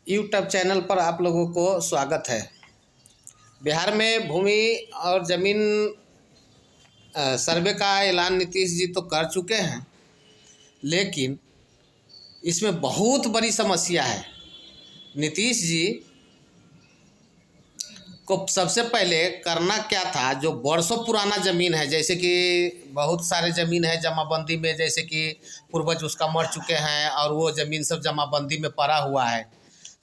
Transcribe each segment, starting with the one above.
YouTube channel पर आप लोगों को स्वागत है। बिहार में भूमि और ज़मीन सर्वे का ऐलान नीतीश जी तो कर चुके हैं, लेकिन इसमें बहुत बड़ी समस्या है। नीतीश जी को सबसे पहले करना क्या था, जो बरसों पुराना ज़मीन है, जैसे कि बहुत सारे ज़मीन है जमाबंदी में, जैसे कि पूर्वज उसका मर चुके हैं और वो ज़मीन सब जमाबंदी में पड़ा हुआ है,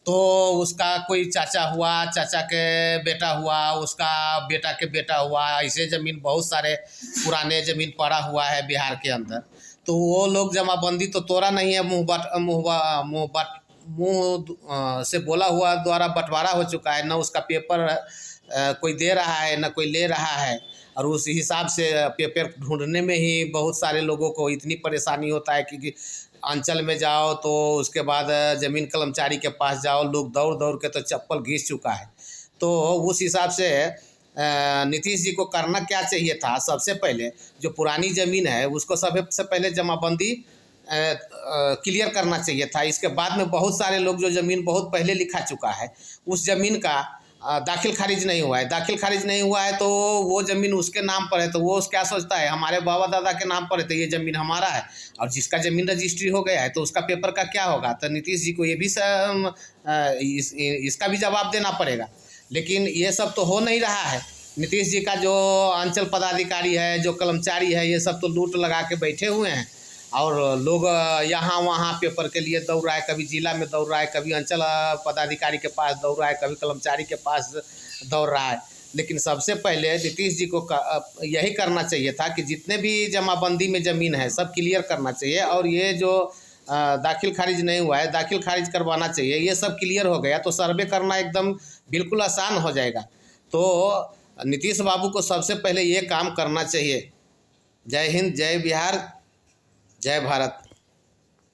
तो उसका कोई चाचा हुआ, चाचा के बेटा हुआ, उसका बेटा के बेटा हुआ, ऐसे ज़मीन बहुत सारे पुराने ज़मीन पड़ा हुआ है बिहार के अंदर। तो वो लोग जमाबंदी तो तोड़ा नहीं है, मुँह से बोला हुआ द्वारा बंटवारा हो चुका है, न उसका पेपर कोई दे रहा है न कोई ले रहा है। और उस हिसाब से पेपर ढूंढने में ही बहुत सारे लोगों को इतनी परेशानी होता है कि अंचल में जाओ तो उसके बाद ज़मीन कर्मचारी के पास जाओ, लोग दौड़ दौड़ के तो चप्पल घिस चुका है। तो उस हिसाब से नीतीश जी को करना क्या चाहिए था, सबसे पहले जो पुरानी ज़मीन है उसको सबसे पहले जमाबंदी क्लियर करना चाहिए था। इसके बाद में बहुत सारे लोग जो ज़मीन बहुत पहले लिखा चुका है, उस ज़मीन का दाखिल खारिज नहीं हुआ है। दाखिल खारिज नहीं हुआ है तो वो ज़मीन उसके नाम पर है, तो वो क्या सोचता है, हमारे बाबा दादा के नाम पर है तो ये ज़मीन हमारा है। और जिसका ज़मीन रजिस्ट्री हो गया है तो उसका पेपर का क्या होगा। तो नीतीश जी को ये भी इसका भी जवाब देना पड़ेगा। लेकिन ये सब तो हो नहीं रहा है। नीतीश जी का जो अंचल पदाधिकारी है, जो कर्मचारी है, ये सब तो लूट लगा के बैठे हुए हैं और लोग यहाँ वहाँ पेपर के लिए दौड़ रहा है। कभी जिला में दौड़ रहा है, कभी अंचल पदाधिकारी के पास दौड़ रहा है, कभी कर्मचारी के पास दौड़ रहा है। लेकिन सबसे पहले नीतीश जी को यही करना चाहिए था कि जितने भी जमाबंदी में ज़मीन है सब क्लियर करना चाहिए। और ये जो दाखिल खारिज नहीं हुआ है, दाखिल खारिज करवाना चाहिए। ये सब क्लियर हो गया तो सर्वे करना एकदम बिल्कुल आसान हो जाएगा। तो नीतीश बाबू को सबसे पहले ये काम करना चाहिए। जय हिंद, जय बिहार, जय भारत।